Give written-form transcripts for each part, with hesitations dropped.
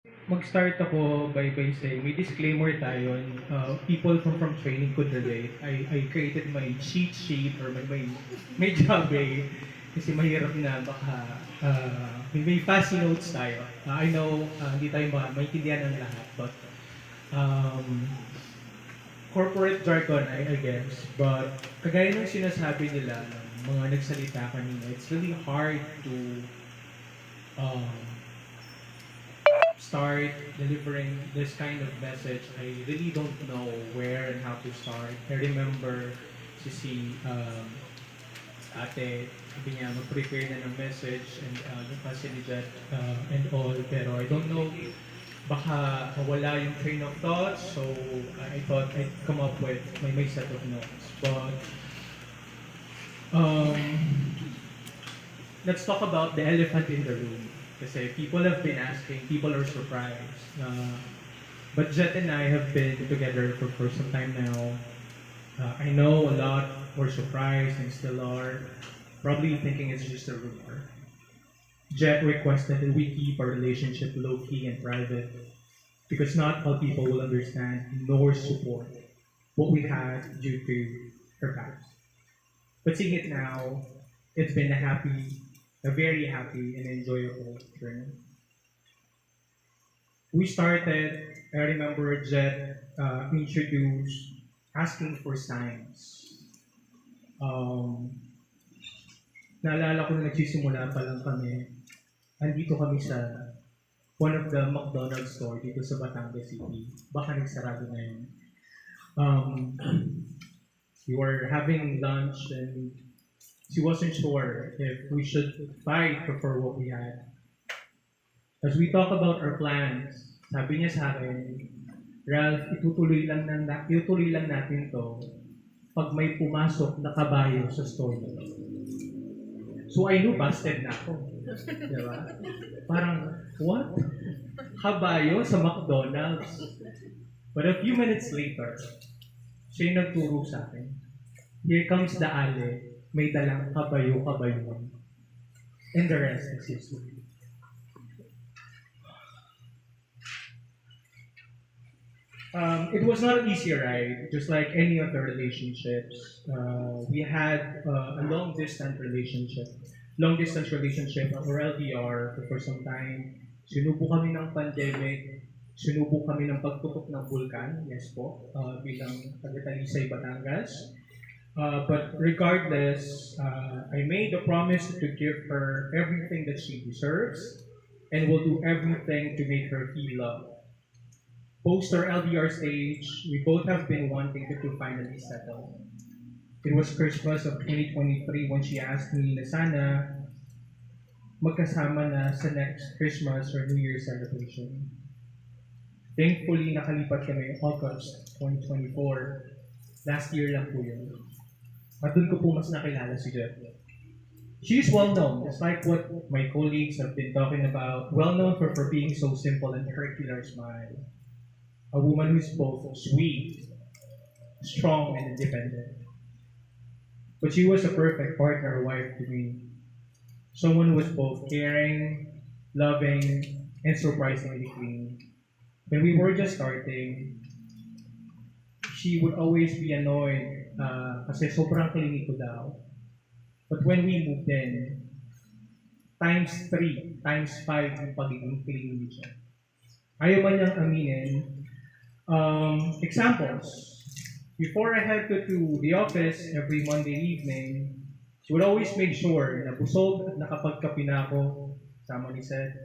Mag-start ako by saying, may disclaimer tayo. People from training could relate. I created my cheat sheet or may job kasi mahirap na baka may fast notes tayo. I know hindi tayo maintindihan ng lahat, but um, corporate jargon, I guess. But kagaya ng sinasabi nila ng mga nagsalita kanina, it's really hard to um, start delivering this kind of message. I really don't know where and how to start. I remember si ate, sabi niya mag-prepare na ng message and yung kasi ni Jet and all. Pero I don't know, baka mawala yung train of thought. So I thought I'd come up with my set of notes. But um, let's talk about the elephant in the room. Kasi people have been asking, people are surprised. But Jet and I have been together for some time now. I know a lot were surprised and still are, probably thinking it's just a rumor. Jet requested that we keep our relationship low-key and private because not all people will understand nor support what we had due to her past. But seeing it now, it's been a very happy and enjoyable journey. We started, I remember Jet introduced asking for signs. Um, Naalala ko na nagsisimula pa lang kami, andito kami sa one of the McDonald's store dito sa Batangas City. Baka nagsarado na yun. Um, we were having lunch and she wasn't sure if we should fight for what we had. As we talk about our plans, sabi niya sa akin, Ralph, itutuloy lang natin to pag may pumasok na kabayo sa store mo. So I knew busted na ako. Diba? Parang, what? Kabayo sa McDonald's? But a few minutes later, siya yung nagturo sa akin. Here comes the ale, may dalang kabayo-kabayo. And the rest is history. It was not an easy ride, just like any other relationships. We had a long distance relationship or LDR for some time. Sinubo kami ng pandemic, sinubo kami ng pagputok ng vulkan, yes po, bilang taga-Talisay, Batangas. But regardless, I made a promise to give her everything that she deserves and will do everything to make her feel loved. Post our LDR stage, we both have been wanting to finally settle. It was Christmas of 2023 when she asked me na sana magkasama na sa next Christmas or New Year celebration. Thankfully, nakalipat kami August 2024. Last year lang po yun. At doon ko po mas nakilala si Jeff. She is well known, just like what my colleagues have been talking about, well known for being so simple and her killer smile. A woman who's both sweet, strong, and independent. But she was a perfect partner wife to me. Someone who was both caring, loving, and surprisingly clean. When we were just starting, she would always be annoyed kasi sobrang clingy ko daw. But when we moved in, times 3, times 5 yung pagiging clingy siya. Ayaw man niyang aminin. Examples. Before I head to the office every Monday evening, she would always make sure na busog at nakapagkape na ako. Sama ni Seth.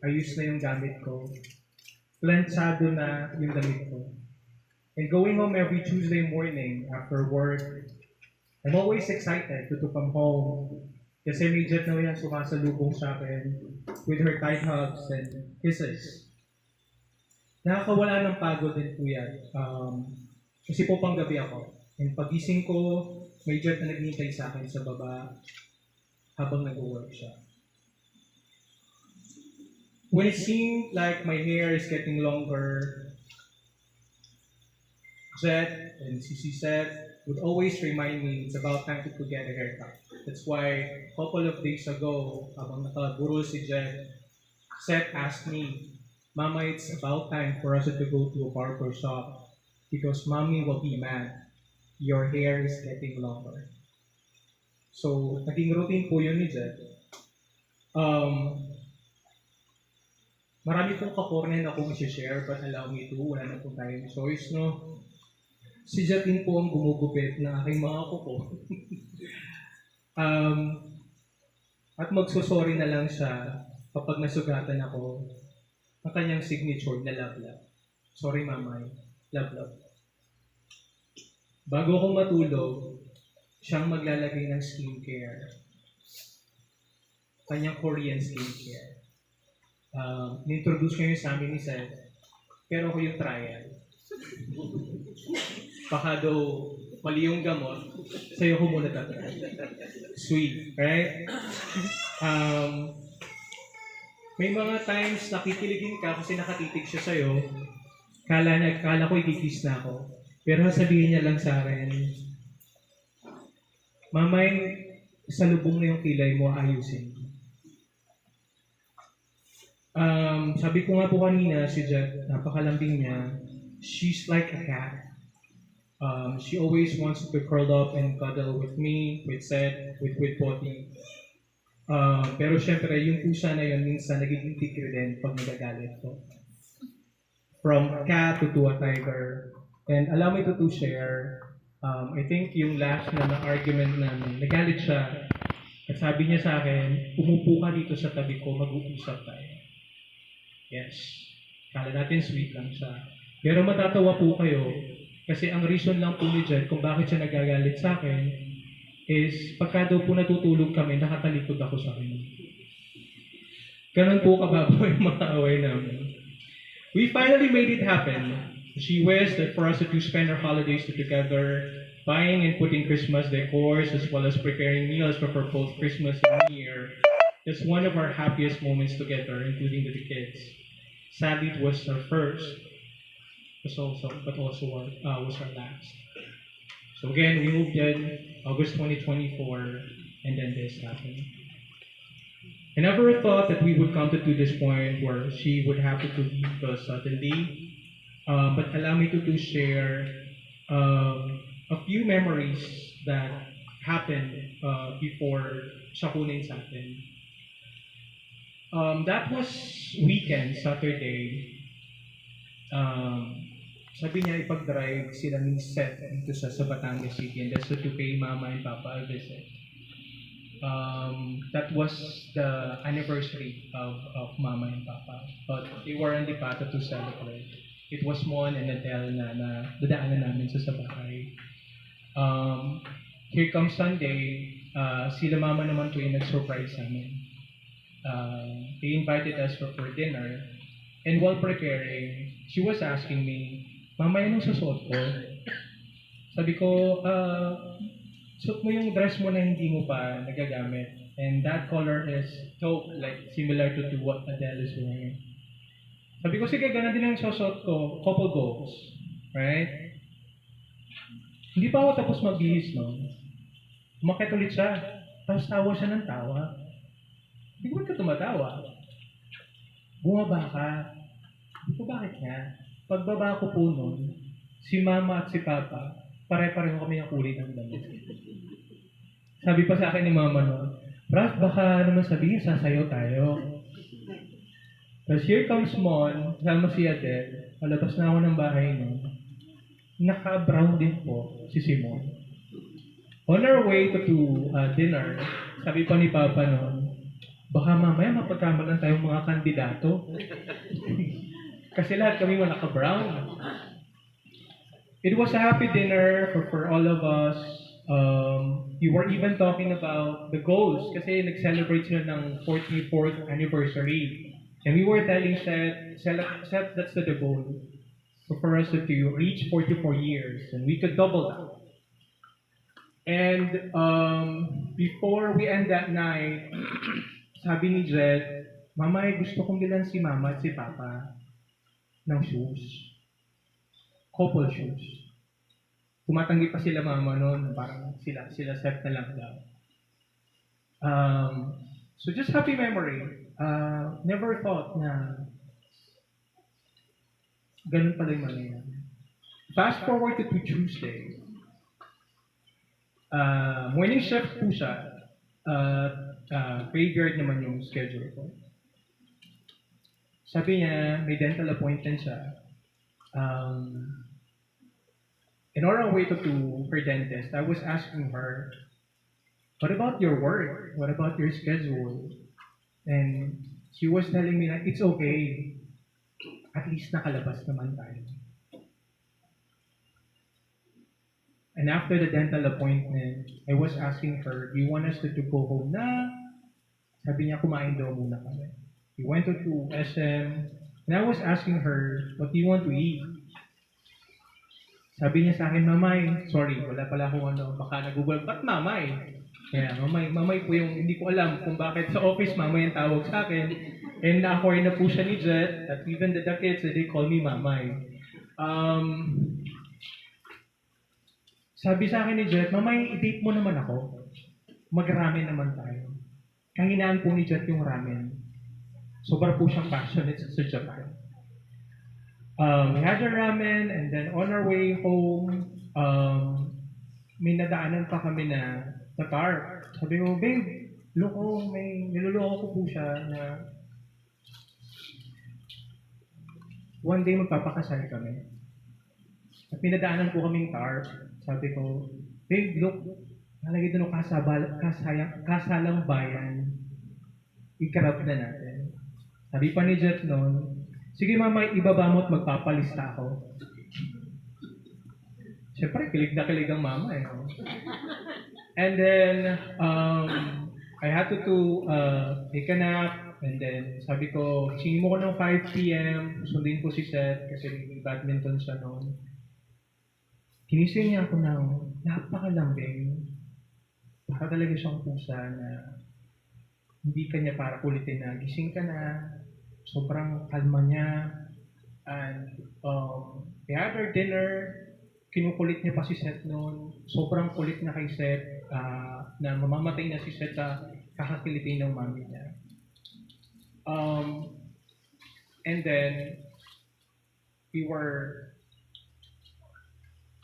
Ayos na yung gamit ko. Planchado na yung damit ko. And going home every Tuesday morning after work, I'm always excited to come home kasi may jet na yan sumasalubong sa akin with her tight hugs and kisses. Nakakawala ng pagod din po yan. Kasi po pang gabi ako. And pagising ko, may jet na naghihintay sa akin sa baba habang nag-work siya. When it seemed like my hair is getting longer, Jet and CC Seth would always remind me it's about time to get a haircut. That's why a couple of days ago, habang nakaburol si Jet, Seth asked me, Mama, it's about time for us to go to a barber shop because mommy will be mad. Your hair is getting longer. So, naging routine po yun ni Jet. Um, Marami pong kakorne na akong i-share but allow me to. Wala na po tayong choice, no? Si Jet din po ang gumugupit ng aking mga kuko. um, at magsusorry na lang siya kapag nasugatan ako ang kanyang signature na love love. Sorry, mamay. Love love. Bago ako matulog, siyang maglalagay ng skincare. Kanyang Korean skincare. Ni-introduce ngayon sa amin ni Seth, pero ako yung trial. Baka daw mali yung gamot, sa'yo ko muna tatry. Sweet, right? May mga times nakikiligin ka kasi nakatitig siya sa'yo, kala ko ikikis na ako. Pero sabihin niya lang sa akin, mamay, salubong na yung kilay mo, ayusin. Sabi ko nga po kanina, si Jet, napakalambing niya. She's like a cat. She always wants to curl up and cuddle with me, with Seth, with Potty. Pero syempre, yung pusa na yun, minsan nagiging tigre din pag nagagalit ko. From cat to a tiger. And allow me to share, I think yung last na argument namin, nagalit siya. At sabi niya sa akin, umupo ka dito sa tabi ko, mag-uusap tayo. Yes. Kala natin sweet lang siya. Pero matatawa po kayo, kasi ang reason lang po ni Jen kung bakit siya nagagalit sa akin is pagka daw po natutulog kami, nakatalikod ako sa kanya. Ganun po kababaw yung mga away namin. We finally made it happen. She wished that for us to spend our holidays together, buying and putting Christmas decors as well as preparing meals for both Christmas and New Year. It's one of our happiest moments together, including with the kids. Sadly, it was our first, but also was our last. So again, we moved in August 2024, and then this happened. I never thought that we would come to this point where she would have to leave us suddenly. But allow me to share a few memories that happened before siya kunin sa atin. That was weekend, Saturday. Sabi niya ipag-drive sila ni Seth dito sa Batangas City and that's to pay Mama and Papa a visit. That was the anniversary of Mama and Papa, but they were in Dipata to celebrate. It was Mon and Adele na dadaanan namin sa bahay. Here comes Sunday, sila Mama naman po yung nag-surprise namin. They invited us for dinner, and while preparing, she was asking me, Mama, anong susuot ko? Sabi ko, suot mo yung dress mo na hindi mo pa nagagamit. And that color is taupe, like similar to what Adele is wearing. Sabi ko, sige, ganun din ang susuot ko, couple goals. Right? Hindi pa ako tapos magbihis, no? Umakit ulit siya. Tapos tawa siya ng tawa. Hindi ko ba't ka tumatawa? Bumaba ka. Hindi ko bakit nga. Pagbaba ko po nun, si Mama at si Papa, pare-pareho kami ang kulay ng damit. Sabi pa sa akin ni Mama nun, Brad, baka naman sabihin, sasayaw tayo. Tapos here comes Mon, kasama si Adele, palabas na ako ng bahay nun. Naka-brown din po si Simon. On our way to dinner, sabi pa ni Papa nun, baka mamaya mapagkamalan tayong mga kandidato. Kasi lahat kami mo naka-brown. It was a happy dinner for all of us. We were even talking about the goals kasi nag-celebrate sila ng 44th anniversary. And we were telling Seth that's the goal. So for us to reach 44 years and we could double that. And before we end that night, sabi ni Jet, Mama, gusto kong bilan si Mama at si Papa ng shoes. Couple shoes. Tumatanggi pa sila Mama noon, parang sila set na lang daw. So just happy memory. Never thought na ganun pala yung mangyayari. Fast forward to Tuesday. Morning shift po siya. Graveyard naman yung schedule ko. Sabi niya, may dental appointment siya. In our way to her dentist, I was asking her, what about your work? What about your schedule? And she was telling me that it's okay. At least nakalabas naman tayo. And after the dental appointment, I was asking her, do you want us to go home na? Sabi niya, kumain daw muna kami. We went to SM, and I was asking her, what do you want to eat? Sabi niya sa akin, mamay, sorry, wala pala akong baka nag-google, ba't mamay? Kaya mamay po yung, hindi ko alam kung bakit sa office mamay ang tawag sa akin. And na-acquire na po siya ni Jet, that even the kids, they call me mamay. Sabi sa akin ni Jet, mamay, i-date mo naman ako. Mag-ramen naman tayo. Kahinaan po ni Jet yung ramen. Sobra po siyang passionate sa Japan. We had a ramen, and then on our way home, may nadaanan pa kami na car. Sabi ko, babe, niloloko ko po siya na one day magpapakasal kami. At pinadaanan po kaming car. Sabi ko, babe, look, nalagay doon kasalang bayan. Ikarap na natin. Sabi pa ni Jet noon, sige mama, ibaba mo at magpapalista ako. Siyempre, kilig na kilig ang mama eh. No? And then, I had to take a nap. And then, sabi ko, singin mo ko ng 5 p.m. Sundin ko si Seth kasi badminton siya noon. Kinising niya ako ng napakalambing. Para talaga siyang pusa na hindi kanya para kulitin na gising ka na. Sobrang kalma niya. And we had our dinner. Kinukulit niya pa si Seth noon. Sobrang kulit na kay Seth na mamamatay na si Seth sa kakakilitin ng mami niya. And then, we were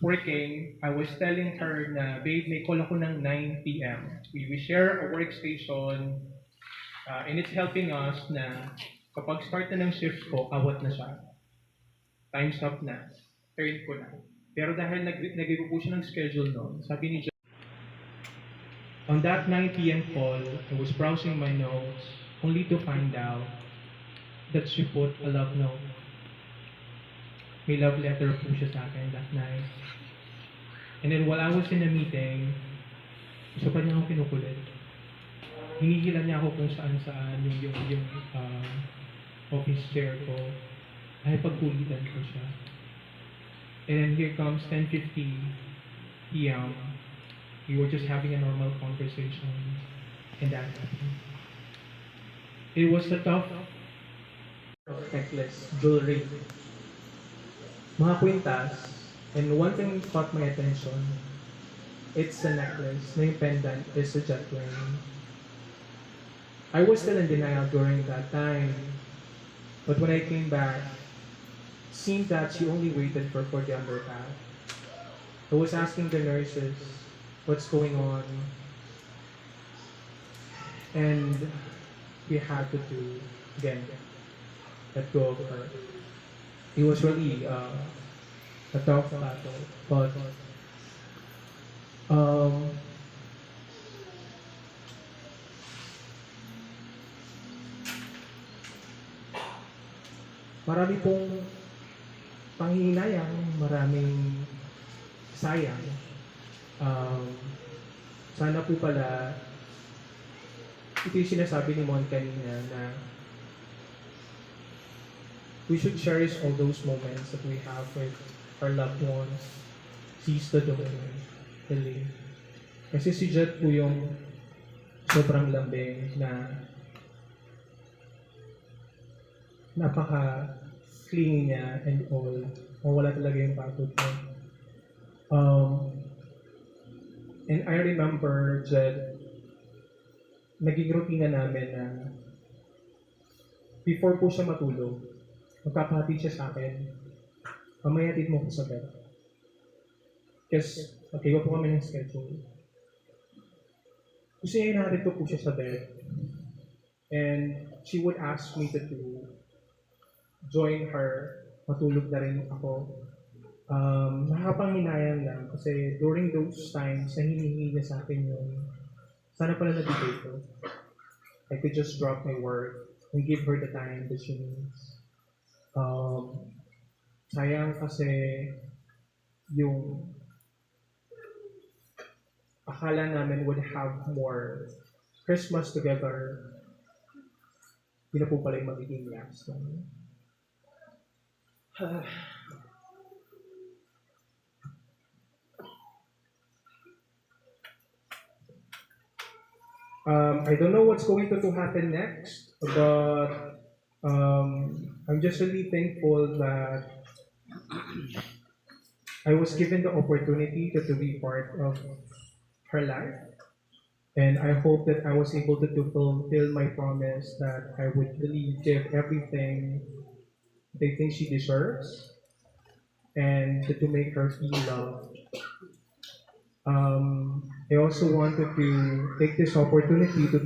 working. I was telling her na, babe, may call ako ng 9 p.m. We share a workstation and it's helping us na kapag start na ng shift ko, awat na siya. Time's up na. Turn ko na. Pero dahil nag-review po siya ng schedule noon, sabi ni John, on that 9 p.m. call, I was browsing my notes only to find out that she put a love note. May love letter po siya sa akin that night. And then while I was in a meeting, isa pa niya akong kinukulit. Hinihilan niya ako kung saan-saan yung office chair ko. Ay pagkulitan ko siya. And then here comes 10:50 p.m. We were just having a normal conversation. And that happened. It was a tough necklace, jewelry, mga kwintas. And one thing caught my attention. It's a necklace. Na yung pendant is a jet plane. I was still in denial during that time. But when I came back, it seemed that she only waited for the underpass. I was asking the nurses what's going on. And we had to do, again, let go of her. It was really a tough battle. But marami pong panghihinayang, maraming sayang. Sana po pala, ito yung sinasabi ni Mon kanina na we should cherish all those moments that we have with our loved ones. Seize the moment. Really. Kasi si Jet po yung sobrang lambing na napaka-clingy niya and all. Mawala talaga yung pagod niya. And I remember, Jet, naging routine namin na before po siya matulog, magpapahati siya sa akin mamaya hatid mo ko sa bed. Kasi, okay, po kami ng schedule. Kasi hinahatid ko po siya sa bed. And she would ask me to join her. Matulog na rin ako. Nakakapanghinayang lang kasi during those times na hinihingi niya sa akin yung sana pala nabigay ko. I could just drop my work and give her the time that she needs. Sayang kasi yung akala namin would have more Christmas together. Yun na po pala yung magiging last one. I don't know what's going to happen next, but I'm just really thankful that I was given the opportunity to be part of her life. And I hope that I was able to fulfill my promise that I would really give everything they think she deserves and to make her feel loved. I also wanted to take this opportunity to